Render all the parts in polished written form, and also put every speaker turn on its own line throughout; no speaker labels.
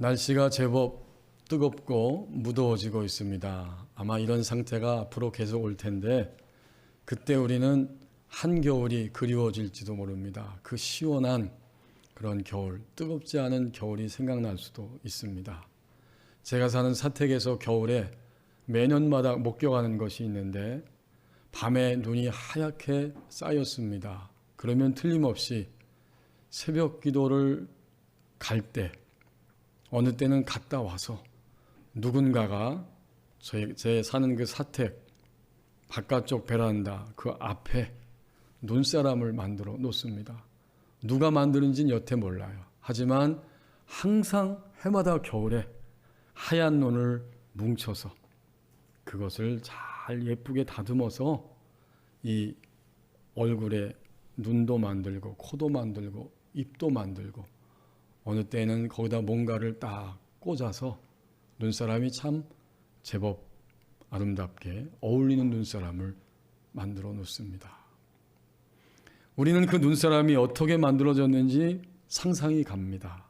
날씨가 제법 뜨겁고 무더워지고 있습니다. 아마 이런 상태가 앞으로 계속 올 텐데 그때 우리는 한겨울이 그리워질지도 모릅니다. 그 시원한 그런 겨울, 뜨겁지 않은 겨울이 생각날 수도 있습니다. 제가 사는 사택에서 겨울에 매년마다 목격하는 것이 있는데 밤에 눈이 하얗게 쌓였습니다. 그러면 틀림없이 새벽 기도를 갈 때, 어느 때는 갔다 와서 누군가가 제 사는 그 사택 바깥쪽 베란다 그 앞에 눈사람을 만들어 놓습니다. 누가 만드는지는 여태 몰라요. 하지만 항상 해마다 겨울에 하얀 눈을 뭉쳐서 그것을 잘 예쁘게 다듬어서 이 얼굴에 눈도 만들고 코도 만들고 입도 만들고 어느 때는 거기다 뭔가를 딱 꽂아서 눈사람이 참 제법 아름답게 어울리는 눈사람을 만들어 놓습니다. 우리는 그 눈사람이 어떻게 만들어졌는지 상상이 갑니다.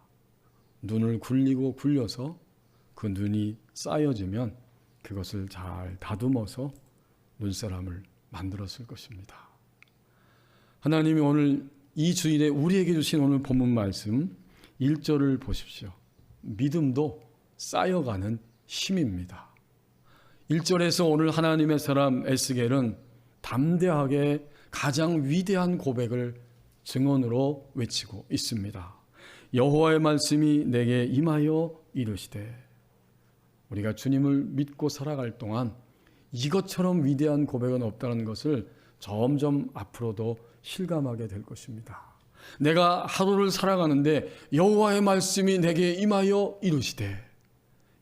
눈을 굴리고 굴려서 그 눈이 쌓여지면 그것을 잘 다듬어서 눈사람을 만들었을 것입니다. 하나님이 오늘 이 주일에 우리에게 주신 오늘 본문 말씀 1절을 보십시오. 믿음도 쌓여가는 힘입니다. 1절에서 오늘 하나님의 사람 에스겔은 담대하게 가장 위대한 고백을 증언으로 외치고 있습니다. 여호와의 말씀이 내게 임하여 이르시되, 우리가 주님을 믿고 살아갈 동안 이것처럼 위대한 고백은 없다는 것을 점점 앞으로도 실감하게 될 것입니다. 내가 하루를 살아가는데 여호와의 말씀이 내게 임하여 이르시되,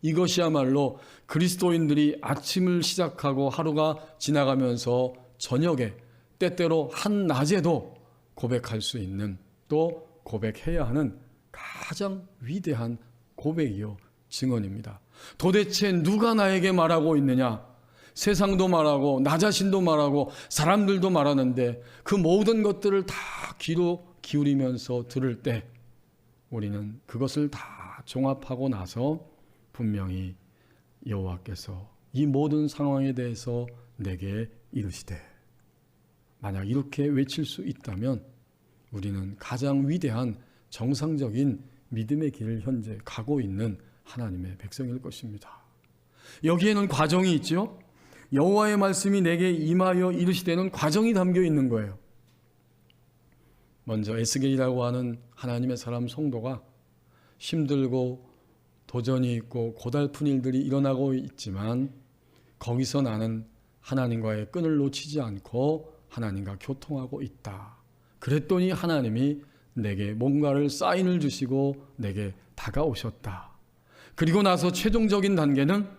이것이야말로 그리스도인들이 아침을 시작하고 하루가 지나가면서 저녁에 때때로 한낮에도 고백할 수 있는, 또 고백해야 하는 가장 위대한 고백이요 증언입니다. 도대체 누가 나에게 말하고 있느냐? 세상도 말하고 나 자신도 말하고 사람들도 말하는데 그 모든 것들을 다 귀로 기울이면서 들을 때 우리는 그것을 다 종합하고 나서 분명히 여호와께서 이 모든 상황에 대해서 내게 이르시되, 만약 이렇게 외칠 수 있다면 우리는 가장 위대한 정상적인 믿음의 길을 현재 가고 있는 하나님의 백성일 것입니다. 여기에는 과정이 있죠. 여호와의 말씀이 내게 임하여 이르시되는 과정이 담겨 있는 거예요. 먼저 에스겔이라고 하는 하나님의 사람 성도가 힘들고 도전이 있고 고달픈 일들이 일어나고 있지만 거기서 나는 하나님과의 끈을 놓치지 않고 하나님과 교통하고 있다. 그랬더니 하나님이 내게 뭔가를 사인을 주시고 내게 다가오셨다. 그리고 나서 최종적인 단계는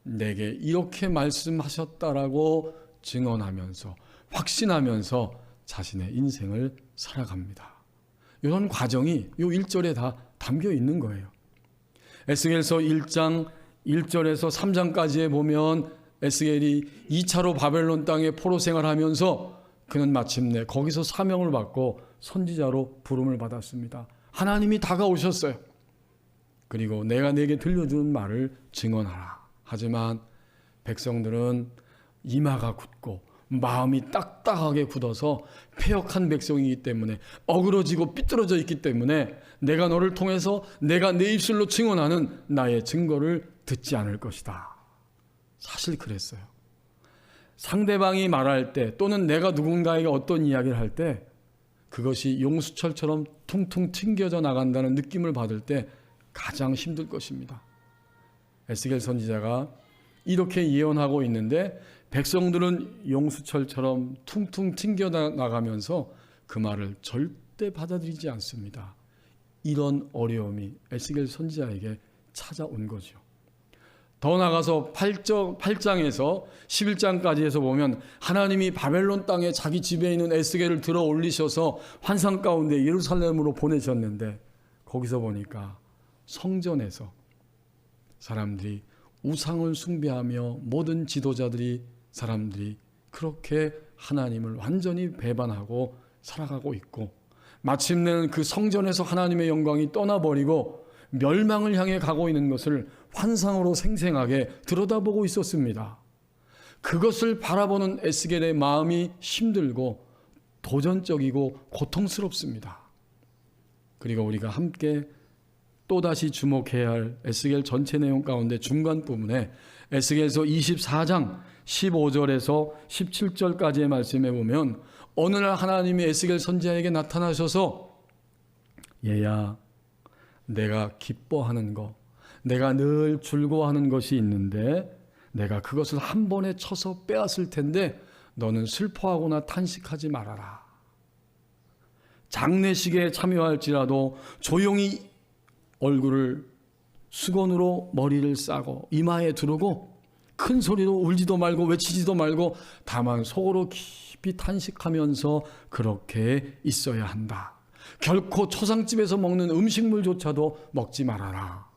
내게 이렇게 말씀하셨다라고 증언하면서 확신하면서 자신의 인생을 살아갑니다. 이런 과정이 이 1절에 다 담겨 있는 거예요. 에스겔서 1장 1절에서 3장까지에 보면 에스겔이 2차로 바벨론 땅에 포로 생활하면서 그는 마침내 거기서 사명을 받고 선지자로 부름을 받았습니다. 하나님이 다가오셨어요. 그리고 내가 내게 들려주는 말을 증언하라. 하지만 백성들은 이마가 굳고 마음이 딱딱하게 굳어서 패역한 백성이기 때문에, 어그러지고 삐뚤어져 있기 때문에 내가 너를 통해서 내가 내 입술로 증언하는 나의 증거를 듣지 않을 것이다. 사실 그랬어요. 상대방이 말할 때 또는 내가 누군가에게 어떤 이야기를 할 때 그것이 용수철처럼 퉁퉁 튕겨져 나간다는 느낌을 받을 때 가장 힘들 것입니다. 에스겔 선지자가 이렇게 예언하고 있는데 백성들은 용수철처럼 퉁퉁 튕겨 나가면서 그 말을 절대 받아들이지 않습니다. 이런 어려움이 에스겔 선지자에게 찾아온 거죠. 더 나가서 8장에서 11장까지 해서 보면 하나님이 바벨론 땅에 자기 집에 있는 에스겔을 들어 올리셔서 환상 가운데 예루살렘으로 보내셨는데 거기서 보니까 성전에서 사람들이 우상을 숭배하며 모든 지도자들이 사람들이 그렇게 하나님을 완전히 배반하고 살아가고 있고, 마침내는 그 성전에서 하나님의 영광이 떠나버리고 멸망을 향해 가고 있는 것을 환상으로 생생하게 들여다보고 있었습니다. 그것을 바라보는 에스겔의 마음이 힘들고 도전적이고 고통스럽습니다. 그리고 우리가 함께 또다시 주목해야 할 에스겔 전체 내용 가운데 중간 부분에 에스겔서 24장 15절에서 17절까지의 말씀에 보면 어느 날 하나님이 에스겔 선지자에게 나타나셔서 얘야, 내가 기뻐하는 것, 내가 늘 즐거워하는 것이 있는데 내가 그것을 한 번에 쳐서 빼앗을 텐데 너는 슬퍼하거나 탄식하지 말아라. 장례식에 참여할지라도 조용히 얼굴을 수건으로 머리를 싸고 이마에 두르고 큰 소리로 울지도 말고 외치지도 말고 다만 속으로 깊이 탄식하면서 그렇게 있어야 한다. 결코 초상집에서 먹는 음식물조차도 먹지 말아라.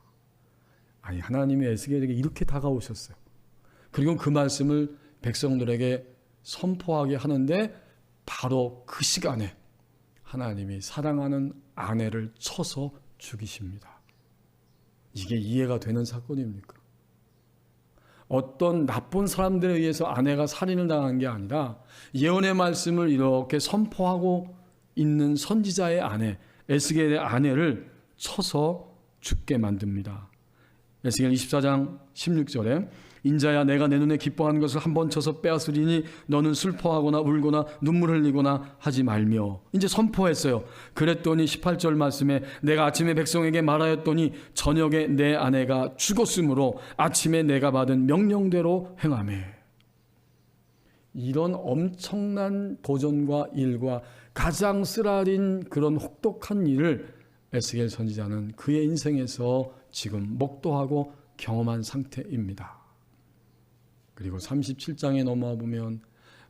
아니, 하나님이 에스겔에게 이렇게 다가오셨어요. 그리고 그 말씀을 백성들에게 선포하게 하는데 바로 그 시간에 하나님이 사랑하는 아내를 쳐서 죽이십니다. 이게 이해가 되는 사건입니까? 어떤 나쁜 사람들에 의해서 아내가 살인을 당한 게 아니라 예언의 말씀을 이렇게 선포하고 있는 선지자의 아내, 에스겔의 아내를 쳐서 죽게 만듭니다. 에스겔 24장 16절에 인자야, 내가 내 눈에 기뻐하는 것을 한 번 쳐서 빼앗으리니 너는 슬퍼하거나 울거나 눈물 흘리거나 하지 말며. 이제 선포했어요. 그랬더니 18절 말씀에 내가 아침에 백성에게 말하였더니 저녁에 내 아내가 죽었으므로 아침에 내가 받은 명령대로 행하매. 이런 엄청난 도전과 일과 가장 쓰라린 그런 혹독한 일을 에스겔 선지자는 그의 인생에서 지금 목도하고 경험한 상태입니다. 그리고 37장에 넘어와 보면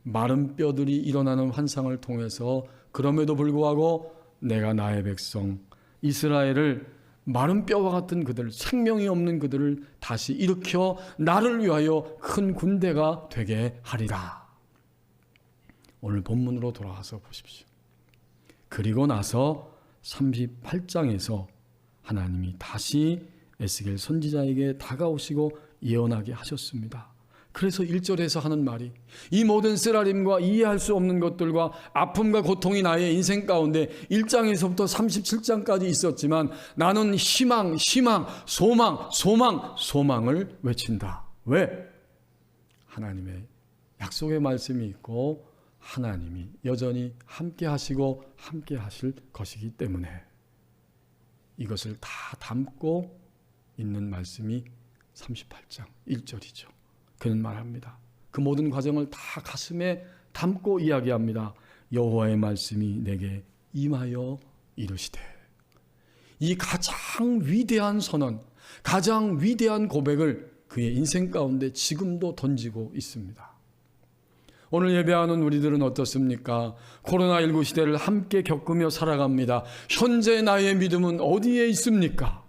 마른 뼈들이 일어나는 환상을 통해서 그럼에도 불구하고 내가 나의 백성 이스라엘을 마른 뼈와 같은 그들, 생명이 없는 그들을 다시 일으켜 나를 위하여 큰 군대가 되게 하리라. 오늘 본문으로 돌아와서 보십시오. 그리고 나서 38장에서 하나님이 다시 에스겔 선지자에게 다가오시고 예언하게 하셨습니다. 그래서 1절에서 하는 말이 이 모든 쓰라림과 이해할 수 없는 것들과 아픔과 고통이 나의 인생 가운데 1장에서부터 37장까지 있었지만 나는 희망, 소망을 외친다. 왜? 하나님의 약속의 말씀이 있고 하나님이 여전히 함께 하시고 함께 하실 것이기 때문에 이것을 다 담고 있는 말씀이 38장 1절이죠. 그는 말합니다. 그 모든 과정을 다 가슴에 담고 이야기합니다. 여호와의 말씀이 내게 임하여 이르시되. 이 가장 위대한 선언, 가장 위대한 고백을 그의 인생 가운데 지금도 던지고 있습니다. 오늘 예배하는 우리들은 어떻습니까? 코로나19 시대를 함께 겪으며 살아갑니다. 현재 나의 믿음은 어디에 있습니까?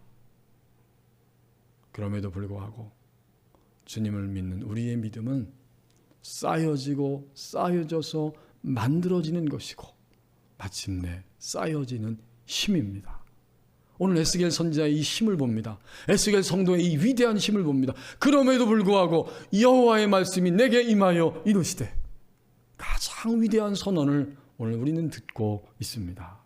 그럼에도 불구하고 주님을 믿는 우리의 믿음은 쌓여지고 쌓여져서 만들어지는 것이고 마침내 쌓여지는 힘입니다. 오늘 에스겔 선지자의 이 힘을 봅니다. 에스겔 성도의 이 위대한 힘을 봅니다. 그럼에도 불구하고 여호와의 말씀이 내게 임하여 이르시되. 가장 위대한 선언을 오늘 우리는 듣고 있습니다.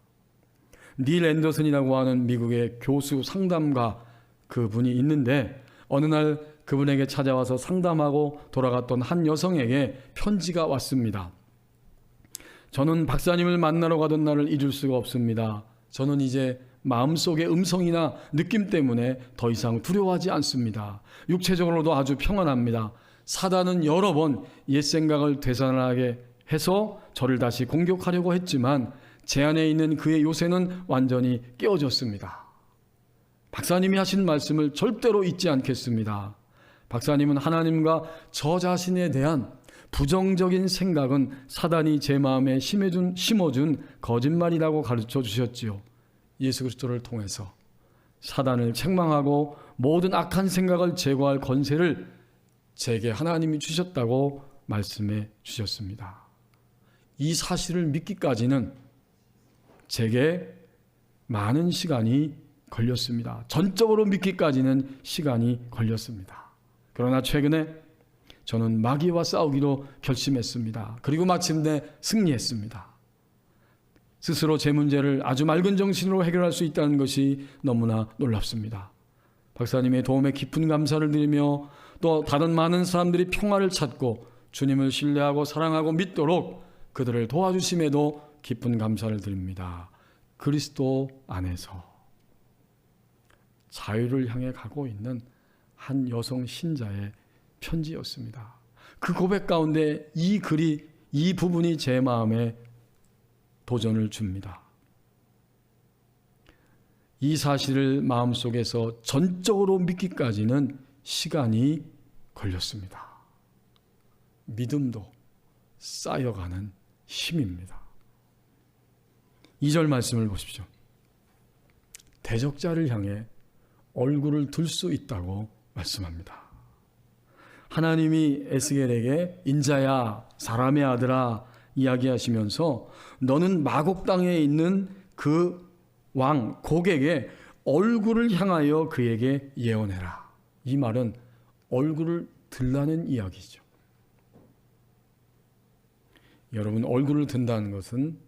닐 앤더슨이라고 하는 미국의 교수 상담가 그분이 있는데 어느 날 그분에게 찾아와서 상담하고 돌아갔던 한 여성에게 편지가 왔습니다. 저는 박사님을 만나러 가던 날을 잊을 수가 없습니다. 저는 이제 마음속의 음성이나 느낌 때문에 더 이상 두려워하지 않습니다. 육체적으로도 아주 평안합니다. 사단은 여러 번 옛 생각을 되살아나게 해서 저를 다시 공격하려고 했지만 제 안에 있는 그의 요새는 완전히 깨어졌습니다. 박사님이 하신 말씀을 절대로 잊지 않겠습니다. 박사님은 하나님과 저 자신에 대한 부정적인 생각은 사단이 제 마음에 심어준 거짓말이라고 가르쳐 주셨지요. 예수 그리스도를 통해서 사단을 책망하고 모든 악한 생각을 제거할 권세를 제게 하나님이 주셨다고 말씀해 주셨습니다. 이 사실을 믿기까지는 제게 많은 시간이 걸렸습니다. 전적으로 믿기까지는 시간이 걸렸습니다. 그러나 최근에 저는 마귀와 싸우기로 결심했습니다. 그리고 마침내 승리했습니다. 스스로 제 문제를 아주 맑은 정신으로 해결할 수 있다는 것이 너무나 놀랍습니다. 박사님의 도움에 깊은 감사를 드리며 또 다른 많은 사람들이 평화를 찾고 주님을 신뢰하고 사랑하고 믿도록 그들을 도와주심에도 깊은 감사를 드립니다. 그리스도 안에서 자유를 향해 가고 있는 한 여성 신자의 편지였습니다. 그 고백 가운데 이 부분이 제 마음에 도전을 줍니다. 이 사실을 마음속에서 전적으로 믿기까지는 시간이 걸렸습니다. 믿음도 쌓여가는 힘입니다. 2절 말씀을 보십시오. 대적자를 향해 얼굴을 들 수 있다고 말씀합니다. 하나님이 에스겔에게 인자야 사람의 아들아 이야기하시면서 너는 마곡 땅에 있는 그 왕 고객의 얼굴을 향하여 그에게 예언해라. 이 말은 얼굴을 들라는 이야기죠. 여러분, 얼굴을 든다는 것은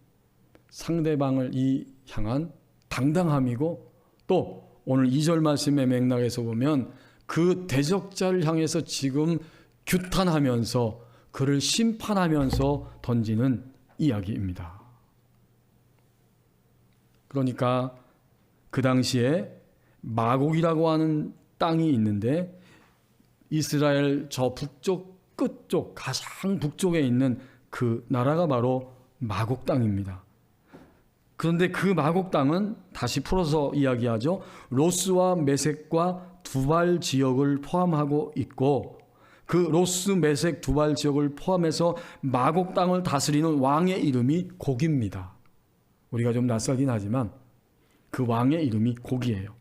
상대방을 향한 당당함이고, 또 오늘 2절 말씀의 맥락에서 보면 그 대적자를 향해서 지금 규탄하면서 그를 심판하면서 던지는 이야기입니다. 그러니까 그 당시에 마곡이라고 하는 땅이 있는데 이스라엘 저 북쪽 끝쪽 가장 북쪽에 있는 그 나라가 바로 마곡 땅입니다. 그런데 그 마곡 땅은 다시 풀어서 이야기하죠. 로스와 메섹과 두발 지역을 포함하고 있고, 그 로스, 메섹, 두발 지역을 포함해서 마곡 땅을 다스리는 왕의 이름이 곡입니다. 우리가 좀 낯설긴 하지만 그 왕의 이름이 곡이에요.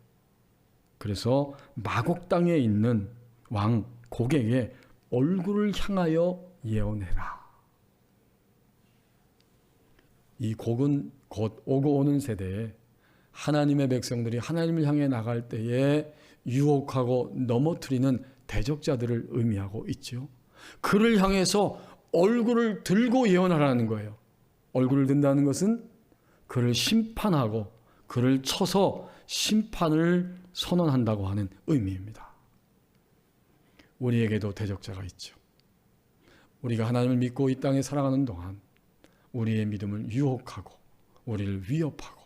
그래서 마곡 땅에 있는 왕 곡에게 얼굴을 향하여 예언해라. 이 곡은 곧 오고 오는 세대에 하나님의 백성들이 하나님을 향해 나갈 때에 유혹하고 넘어뜨리는 대적자들을 의미하고 있죠. 그를 향해서 얼굴을 들고 예언하라는 거예요. 얼굴을 든다는 것은 그를 심판하고 그를 쳐서 심판을 선언한다고 하는 의미입니다. 우리에게도 대적자가 있죠. 우리가 하나님을 믿고 이 땅에 살아가는 동안 우리의 믿음을 유혹하고 우리를 위협하고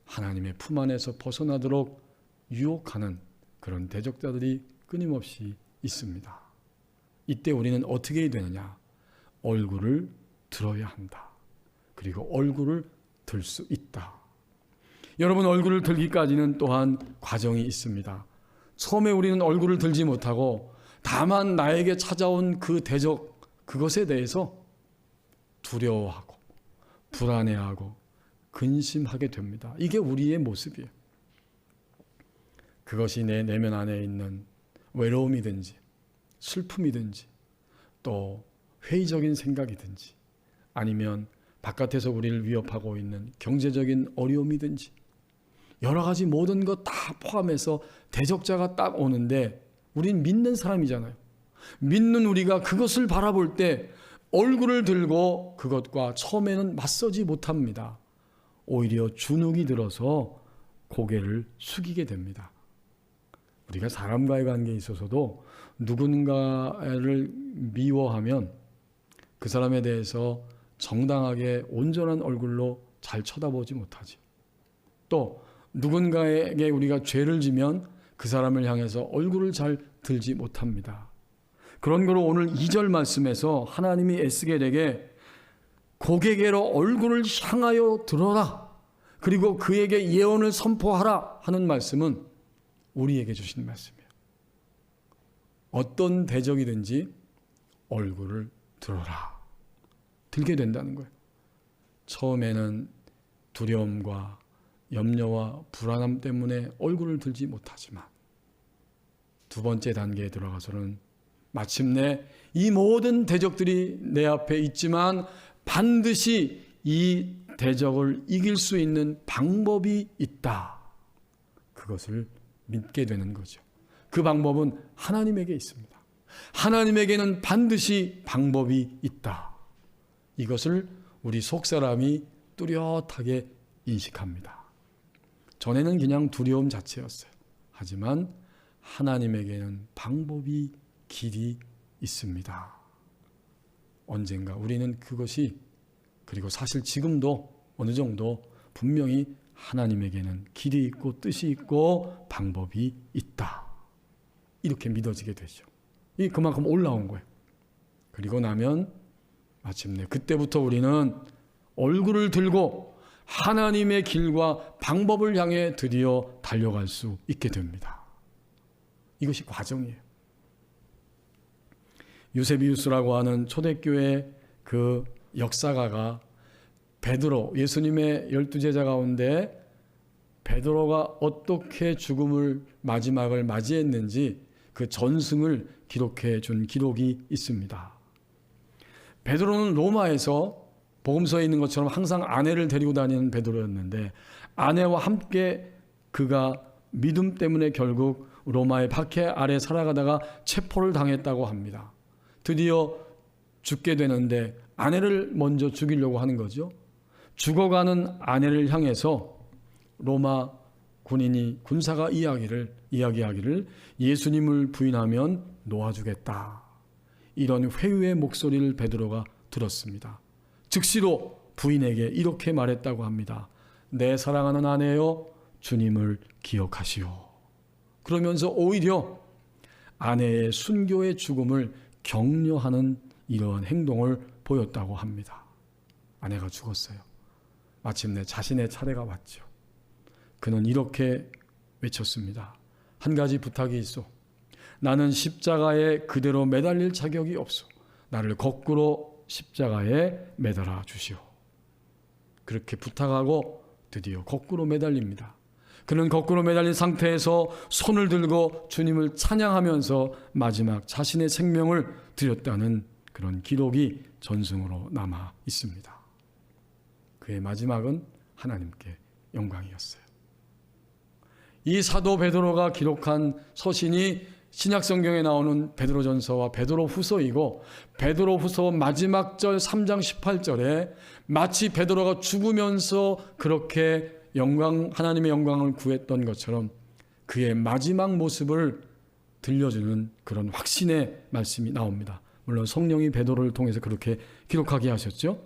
하나님의 품 안에서 벗어나도록 유혹하는 그런 대적자들이 끊임없이 있습니다. 이때 우리는 어떻게 해야 되느냐? 얼굴을 들어야 한다. 그리고 얼굴을 들 수 있다. 여러분, 얼굴을 들기까지는 또한 과정이 있습니다. 처음에 우리는 얼굴을 들지 못하고 다만 나에게 찾아온 그 대적, 그것에 대해서 두려워하고 불안해하고 근심하게 됩니다. 이게 우리의 모습이에요. 그것이 내 내면 안에 있는 외로움이든지 슬픔이든지 또 회의적인 생각이든지 아니면 바깥에서 우리를 위협하고 있는 경제적인 어려움이든지 여러 가지 모든 것 다 포함해서 대적자가 딱 오는데 우린 믿는 사람이잖아요. 믿는 우리가 그것을 바라볼 때 얼굴을 들고 그것과 처음에는 맞서지 못합니다. 오히려 주눅이 들어서 고개를 숙이게 됩니다. 우리가 사람과의 관계에 있어서도 누군가를 미워하면 그 사람에 대해서 정당하게 온전한 얼굴로 잘 쳐다보지 못하지. 또 누군가에게 우리가 죄를 지면 그 사람을 향해서 얼굴을 잘 들지 못합니다. 그런 거로 오늘 2절 말씀에서 하나님이 에스겔에게 고객에게로 얼굴을 향하여 들어라. 그리고 그에게 예언을 선포하라 하는 말씀은 우리에게 주신 말씀이에요. 어떤 대적이든지 얼굴을 들어라. 들게 된다는 거예요. 처음에는 두려움과 염려와 불안함 때문에 얼굴을 들지 못하지만 두 번째 단계에 들어가서는 마침내 이 모든 대적들이 내 앞에 있지만 반드시 이 대적을 이길 수 있는 방법이 있다. 그것을 믿게 되는 거죠. 그 방법은 하나님에게 있습니다. 하나님에게는 반드시 방법이 있다. 이것을 우리 속사람이 뚜렷하게 인식합니다. 전에는 그냥 두려움 자체였어요. 하지만 하나님에게는 방법이, 길이 있습니다. 언젠가 우리는 그것이, 그리고 사실 지금도 어느 정도 분명히 하나님에게는 길이 있고 뜻이 있고 방법이 있다. 이렇게 믿어지게 되죠. 이 그만큼 올라온 거예요. 그리고 나면 마침내 그때부터 우리는 얼굴을 들고 하나님의 길과 방법을 향해 드디어 달려갈 수 있게 됩니다. 이것이 과정이에요. 유세비우스라고 하는 초대교회 그 역사가가 베드로, 예수님의 12제자 가운데 베드로가 어떻게 죽음을, 마지막을 맞이했는지 그 전승을 기록해 준 기록이 있습니다. 베드로는 로마에서 복음서에 있는 것처럼 항상 아내를 데리고 다니는 베드로였는데, 아내와 함께 그가 믿음 때문에 결국 로마의 박해 아래 살아가다가 체포를 당했다고 합니다. 드디어 죽게 되는데 아내를 먼저 죽이려고 하는 거죠. 죽어가는 아내를 향해서 로마 군인이, 군사가 이야기하기를 예수님을 부인하면 놓아주겠다. 이런 회유의 목소리를 베드로가 들었습니다. 즉시로 부인에게 이렇게 말했다고 합니다. 내 사랑하는 아내여, 주님을 기억하시오. 그러면서 오히려 아내의 순교의 죽음을 격려하는 이러한 행동을 보였다고 합니다. 아내가 죽었어요. 마침내 자신의 차례가 왔죠. 그는 이렇게 외쳤습니다. 한 가지 부탁이 있어. 나는 십자가에 그대로 매달릴 자격이 없어. 나를 거꾸로 십자가에 매달아 주시오. 그렇게 부탁하고 드디어 거꾸로 매달립니다. 그는 거꾸로 매달린 상태에서 손을 들고 주님을 찬양하면서 마지막 자신의 생명을 드렸다는 그런 기록이 전승으로 남아 있습니다. 그의 마지막은 하나님께 영광이었어요. 이 사도 베드로가 기록한 서신이 신약성경에 나오는 베드로전서와 베드로후서이고, 베드로후서 마지막 절 3장 18절에 마치 베드로가 죽으면서 그렇게 하나님의 영광을 구했던 것처럼 그의 마지막 모습을 들려주는 그런 확신의 말씀이 나옵니다. 물론 성령이 베드로를 통해서 그렇게 기록하게 하셨죠.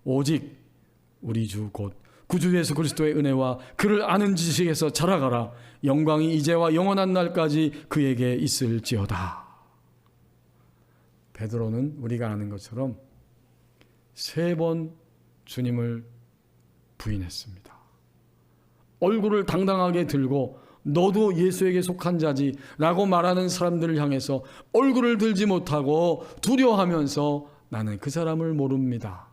오직 우리 주 곧 구주 예수 그리스도의 은혜와 그를 아는 지식에서 자라가라. 영광이 이제와 영원한 날까지 그에게 있을지어다. 베드로는 우리가 아는 것처럼 3번 주님을 부인했습니다. 얼굴을 당당하게 들고 너도 예수에게 속한 자지 라고 말하는 사람들을 향해서 얼굴을 들지 못하고 두려워하면서 나는 그 사람을 모릅니다.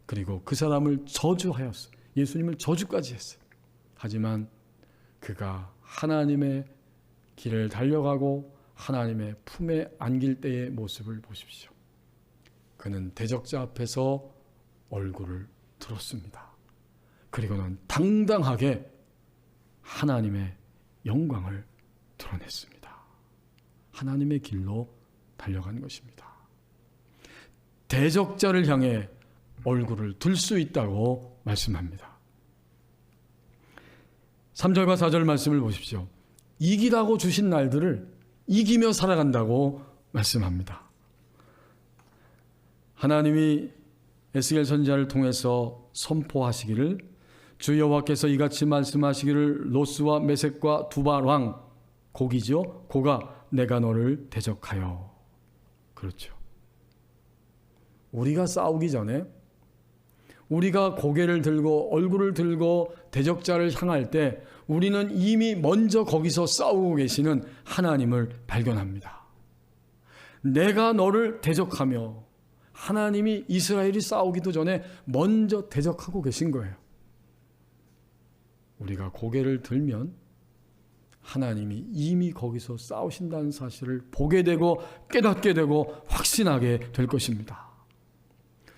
그리고 그 사람을 저주하였어요. 예수님을 저주까지 했어요. 하지만 그가 하나님의 길을 달려가고 하나님의 품에 안길 때의 모습을 보십시오. 그는 대적자 앞에서 얼굴을 들었습니다. 그리고는 당당하게 하나님의 영광을 드러냈습니다. 하나님의 길로 달려간 것입니다. 대적자를 향해 얼굴을 들 수 있다고 말씀합니다. 3절과 4절 말씀을 보십시오. 이기라고 주신 날들을 이기며 살아간다고 말씀합니다. 하나님이 에스겔 선지자를 통해서 선포하시기를, 주 여호와께서 이같이 말씀하시기를, 로스와 메섹과 두발 왕, 고기죠. 고가 내가 너를 대적하여. 그렇죠. 우리가 싸우기 전에, 우리가 고개를 들고 얼굴을 들고 대적자를 향할 때 우리는 이미 먼저 거기서 싸우고 계시는 하나님을 발견합니다. 내가 너를 대적하며, 하나님이 이스라엘이 싸우기도 전에 먼저 대적하고 계신 거예요. 우리가 고개를 들면 하나님이 이미 거기서 싸우신다는 사실을 보게 되고 깨닫게 되고 확신하게 될 것입니다.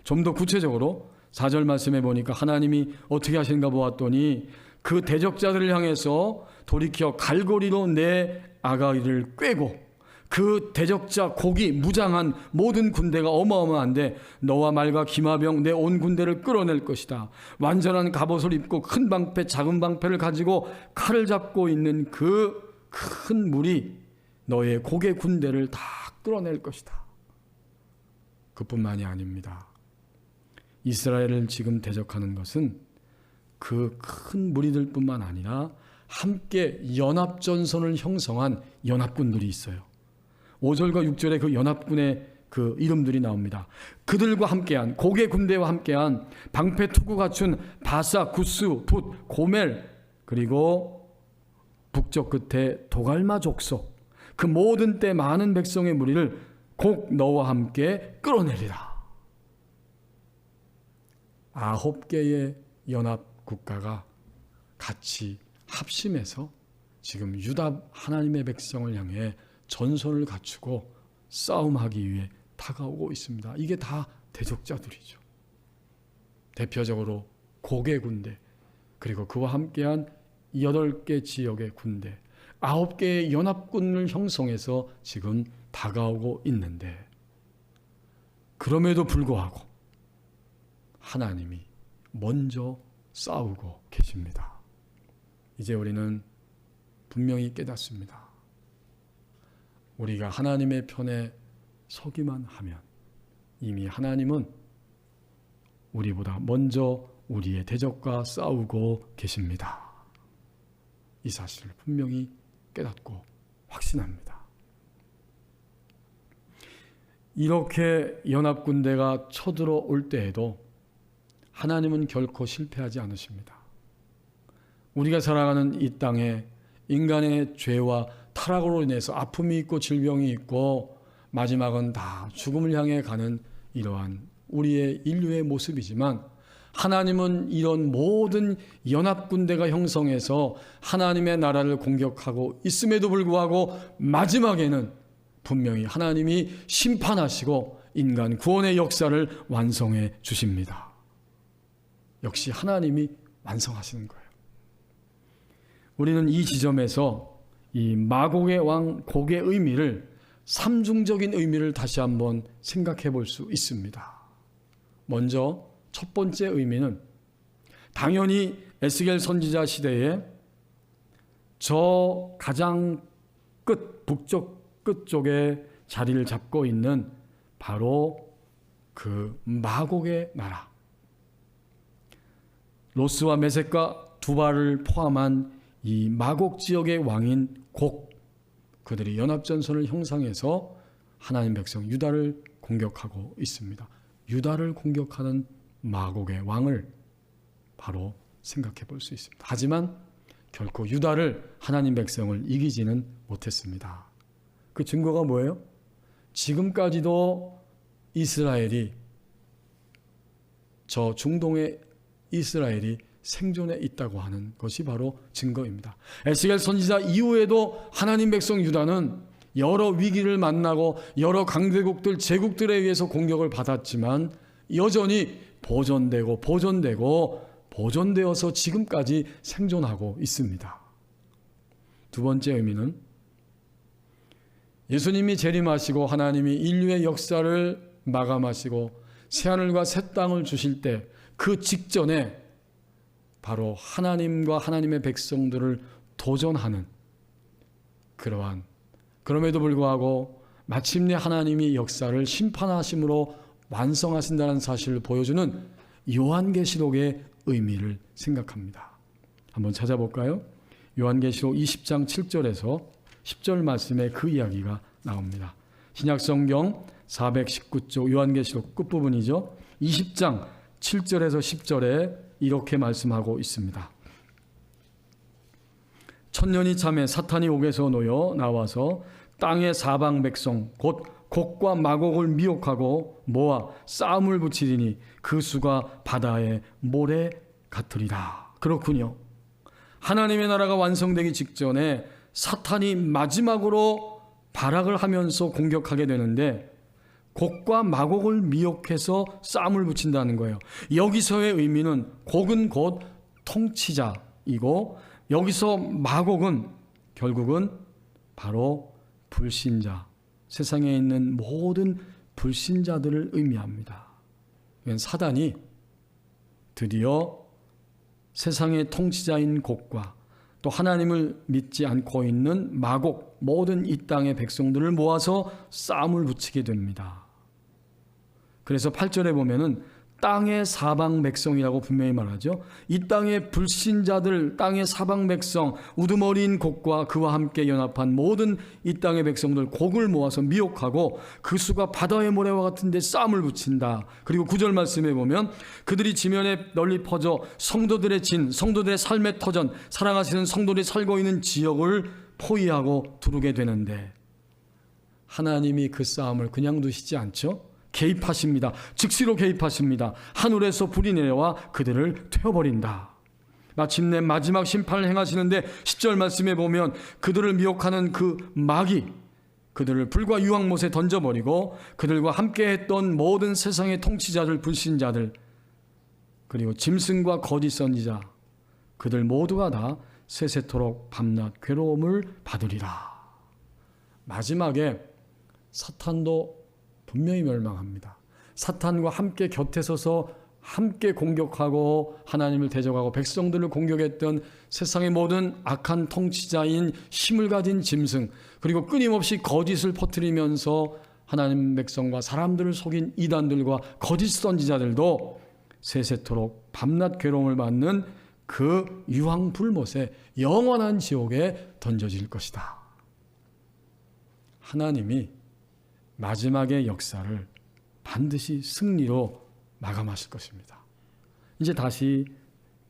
좀 더 구체적으로 4절 말씀해 보니까 하나님이 어떻게 하시는가 보았더니 그 대적자들을 향해서 돌이켜 갈고리로 내 아가이를 꿰고 그 대적자 고기 무장한 모든 군대가 어마어마한데 너와 말과 기마병 내 온 군대를 끌어낼 것이다. 완전한 갑옷을 입고 큰 방패 작은 방패를 가지고 칼을 잡고 있는 그 큰 무리 너의 고개 군대를 다 끌어낼 것이다. 그뿐만이 아닙니다. 이스라엘을 지금 대적하는 것은 그 큰 무리들뿐만 아니라 함께 연합전선을 형성한 연합군들이 있어요. 5절과 6절에 그 연합군의 그 이름들이 나옵니다. 그들과 함께한 고개 군대와 함께한 방패 투구 갖춘 바사, 구스, 붓, 고멜 그리고 북쪽 끝에 도갈마 족속 그 모든 때 많은 백성의 무리를 곡 너와 함께 끌어내리라. 9개의 연합 국가가 같이 합심해서 지금 유다 하나님의 백성을 향해 전선을 갖추고 싸움하기 위해 다가오고 있습니다. 이게 다 대적자들이죠. 대표적으로 고개 군대 그리고 그와 함께한 8개 지역의 군대 9개의 연합군을 형성해서 지금 다가오고 있는데 그럼에도 불구하고 하나님이 먼저 싸우고 계십니다. 이제 우리는 분명히 깨닫습니다. 우리가 하나님의 편에 서기만 하면 이미 하나님은 우리보다 먼저 우리의 대적과 싸우고 계십니다. 이 사실을 분명히 깨닫고 확신합니다. 이렇게 연합군대가 쳐들어올 때에도 하나님은 결코 실패하지 않으십니다. 우리가 살아가는 이 땅에 인간의 죄와 타락으로 인해서 아픔이 있고 질병이 있고 마지막은 다 죽음을 향해 가는 이러한 우리의 인류의 모습이지만 하나님은 이런 모든 연합군대가 형성해서 하나님의 나라를 공격하고 있음에도 불구하고 마지막에는 분명히 하나님이 심판하시고 인간 구원의 역사를 완성해 주십니다. 역시 하나님이 완성하시는 거예요. 우리는 이 지점에서 이 마곡의 왕 곡의 의미를 삼중적인 의미를 다시 한번 생각해 볼 수 있습니다. 먼저 첫 번째 의미는 당연히 에스겔 선지자 시대에 저 가장 끝 북쪽 끝 쪽에 자리를 잡고 있는 바로 그 마곡의 나라 로스와 메섹과 두발을 포함한 이 마곡 지역의 왕인 곡 그들이 연합전선을 형성해서 하나님 백성 유다를 공격하고 있습니다. 유다를 공격하는 마곡의 왕을 바로 생각해 볼 수 있습니다. 하지만 결코 유다를 하나님 백성을 이기지는 못했습니다. 그 증거가 뭐예요? 지금까지도 이스라엘이 저 중동의 이스라엘이 생존해 있다고 하는 것이 바로 증거입니다. 에스겔 선지자 이후에도 하나님 백성 유다는 여러 위기를 만나고 여러 강대국들 제국들에 의해서 공격을 받았지만 여전히 보존되어서 지금까지 생존하고 있습니다. 두 번째 의미는 예수님이 재림하시고 하나님이 인류의 역사를 마감하시고 새하늘과 새 땅을 주실 때 그 직전에 바로 하나님과 하나님의 백성들을 도전하는 그러한 그럼에도 불구하고 마침내 하나님이 역사를 심판하심으로 완성하신다는 사실을 보여주는 요한계시록의 의미를 생각합니다. 한번 찾아볼까요? 요한계시록 20장 7절에서 10절 말씀에 그 이야기가 나옵니다. 신약성경 419쪽 요한계시록 끝부분이죠. 20장 7절에서 10절에 이렇게 말씀하고 있습니다. 천년이 참에 사탄이 옥에서 놓여 나와서 땅의 사방 백성 곧 곡과 마곡을 미혹하고 모아 싸움을 붙이리니 그 수가 바다의 모래 같으리라. 그렇군요. 하나님의 나라가 완성되기 직전에 사탄이 마지막으로 발악을 하면서 공격하게 되는데 곡과 마곡을 미혹해서 싸움을 붙인다는 거예요. 여기서의 의미는 곡은 곧 통치자이고 여기서 마곡은 결국은 바로 불신자, 세상에 있는 모든 불신자들을 의미합니다. 사단이 드디어 세상의 통치자인 곡과 또 하나님을 믿지 않고 있는 마곡, 모든 이 땅의 백성들을 모아서 싸움을 붙이게 됩니다. 그래서 8절에 보면은 땅의 사방 백성이라고 분명히 말하죠. 이 땅의 불신자들, 땅의 사방 백성, 우두머리인 곡과 그와 함께 연합한 모든 이 땅의 백성들, 곡을 모아서 미혹하고 그 수가 바다의 모래와 같은데 싸움을 붙인다. 그리고 9절 말씀에 보면 그들이 지면에 널리 퍼져 성도들의 진, 성도들의 삶의 터전, 사랑하시는 성도들이 살고 있는 지역을 포위하고 두르게 되는데 하나님이 그 싸움을 그냥 두시지 않죠. 개입하십니다. 즉시로 개입하십니다. 하늘에서 불이 내려와 그들을 태워버린다. 마침내 마지막 심판을 행하시는데 10절 말씀에 보면 그들을 미혹하는 그 마귀, 그들을 불과 유황못에 던져버리고 그들과 함께했던 모든 세상의 통치자들, 불신자들, 그리고 짐승과 거짓 선지자, 그들 모두가 다 세세토록 밤낮 괴로움을 받으리라. 마지막에 사탄도 분명히 멸망합니다. 사탄과 함께 곁에 서서 함께 공격하고 하나님을 대적하고 백성들을 공격했던 세상의 모든 악한 통치자인 힘을 가진 짐승, 그리고 끊임없이 거짓을 퍼뜨리면서 하나님 백성과 사람들을 속인 이단들과 거짓 선지자들도 세세토록 밤낮 괴로움을 받는 그 유황 불못에 영원한 지옥에 던져질 것이다. 하나님이 마지막의 역사를 반드시 승리로 마감하실 것입니다. 이제 다시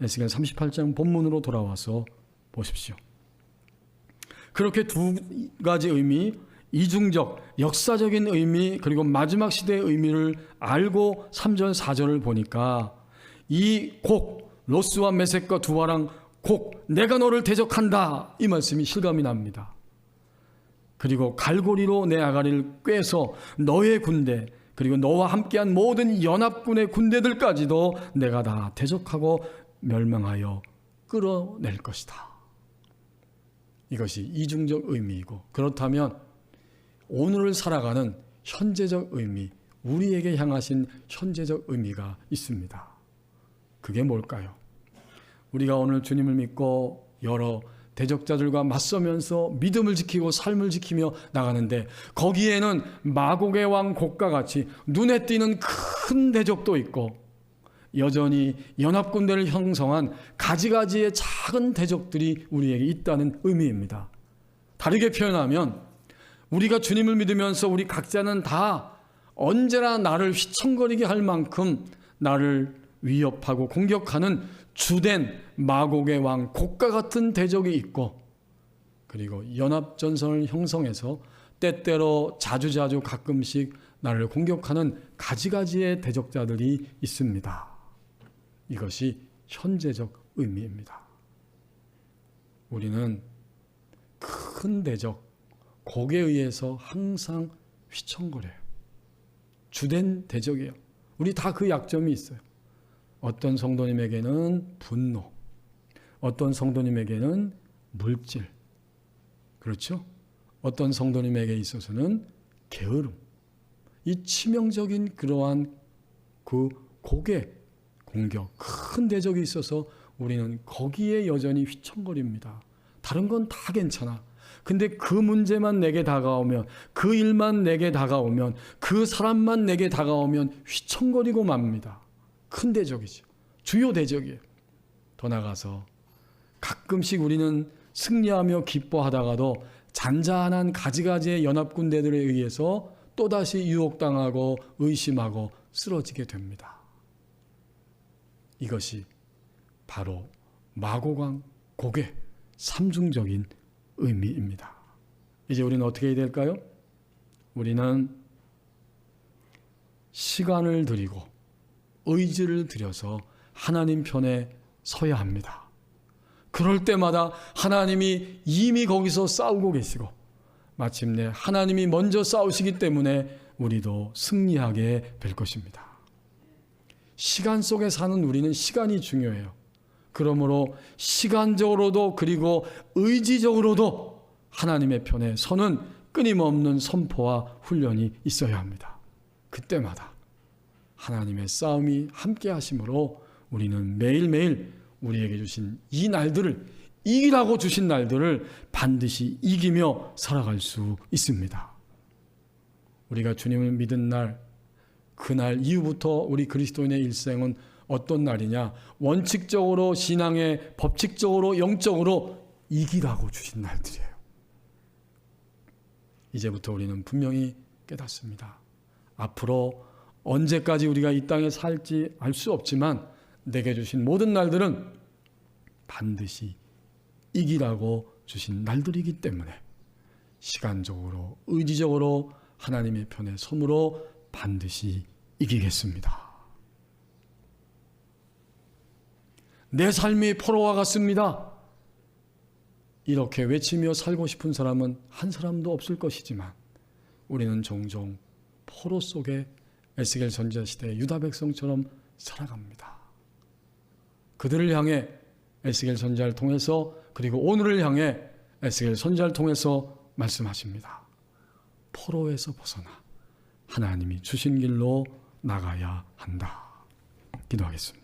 에스겔 38장 본문으로 돌아와서 보십시오. 그렇게 두 가지 의미, 이중적, 역사적인 의미, 그리고 마지막 시대의 의미를 알고 3절, 4절을 보니까 이 곡, 로스와 메섹과 두아랑 곡, 내가 너를 대적한다, 이 말씀이 실감이 납니다. 그리고 갈고리로 내 아가리를 꿰서 너의 군대, 그리고 너와 함께한 모든 연합군의 군대들까지도 내가 다 대적하고 멸망하여 끌어낼 것이다. 이것이 이중적 의미이고, 그렇다면 오늘을 살아가는 현재적 의미, 우리에게 향하신 현재적 의미가 있습니다. 그게 뭘까요? 우리가 오늘 주님을 믿고 여러 대적자들과 맞서면서 믿음을 지키고 삶을 지키며 나가는데 거기에는 마곡의 왕 곡과 같이 눈에 띄는 큰 대적도 있고 여전히 연합군대를 형성한 가지가지의 작은 대적들이 우리에게 있다는 의미입니다. 다르게 표현하면 우리가 주님을 믿으면서 우리 각자는 다 언제나 나를 휘청거리게 할 만큼 나를 위협하고 공격하는 주된 마곡의 왕 곡과 같은 대적이 있고, 그리고 연합전선을 형성해서 때때로 자주자주 가끔씩 나를 공격하는 가지가지의 대적자들이 있습니다. 이것이 현재적 의미입니다. 우리는 큰 대적, 곡에 의해서 항상 휘청거려요. 주된 대적이에요. 우리 다 그 약점이 있어요. 어떤 성도님에게는 분노, 어떤 성도님에게는 물질, 그렇죠? 어떤 성도님에게 있어서는 게으름, 이 치명적인 그러한 그 곡의 공격, 큰 대적이 있어서 우리는 거기에 여전히 휘청거립니다. 다른 건 다 괜찮아. 근데 그 문제만 내게 다가오면, 그 일만 내게 다가오면, 그 사람만 내게 다가오면 휘청거리고 맙니다. 큰 대적이죠. 주요 대적이에요. 더 나아가서 가끔씩 우리는 승리하며 기뻐하다가도 잔잔한 가지가지의 연합군대들에 의해서 또다시 유혹당하고 의심하고 쓰러지게 됩니다. 이것이 바로 마곡왕 곡의 삼중적인 의미입니다. 이제 우리는 어떻게 해야 될까요? 우리는 시간을 들이고 의지를 들여서 하나님 편에 서야 합니다. 그럴 때마다 하나님이 이미 거기서 싸우고 계시고 마침내 하나님이 먼저 싸우시기 때문에 우리도 승리하게 될 것입니다. 시간 속에 사는 우리는 시간이 중요해요. 그러므로 시간적으로도 그리고 의지적으로도 하나님의 편에 서는 끊임없는 선포와 훈련이 있어야 합니다. 그때마다 하나님의 싸움이 함께 하심으로 우리는 매일매일 우리에게 주신 이 날들을, 이기라고 주신 날들을 반드시 이기며 살아갈 수 있습니다. 우리가 주님을 믿은 날, 그날 이후부터 우리 그리스도인의 일생은 어떤 날이냐? 원칙적으로, 신앙의 법칙적으로, 영적으로 이기라고 주신 날들이에요. 이제부터 우리는 분명히 깨닫습니다. 앞으로 언제까지 우리가 이 땅에 살지 알 수 없지만 내게 주신 모든 날들은 반드시 이기라고 주신 날들이기 때문에 시간적으로, 의지적으로 하나님의 편에 섬으로 반드시 이기겠습니다. 내 삶이 포로와 같습니다. 이렇게 외치며 살고 싶은 사람은 한 사람도 없을 것이지만 우리는 종종 포로 속에 에스겔 선지자시대의 유다 백성처럼 살아갑니다. 그들을 향해 에스겔 선지자를 통해서, 그리고 오늘을 향해 에스겔 선지자를 통해서 말씀하십니다. 포로에서 벗어나 하나님이 주신 길로 나가야 한다. 기도하겠습니다.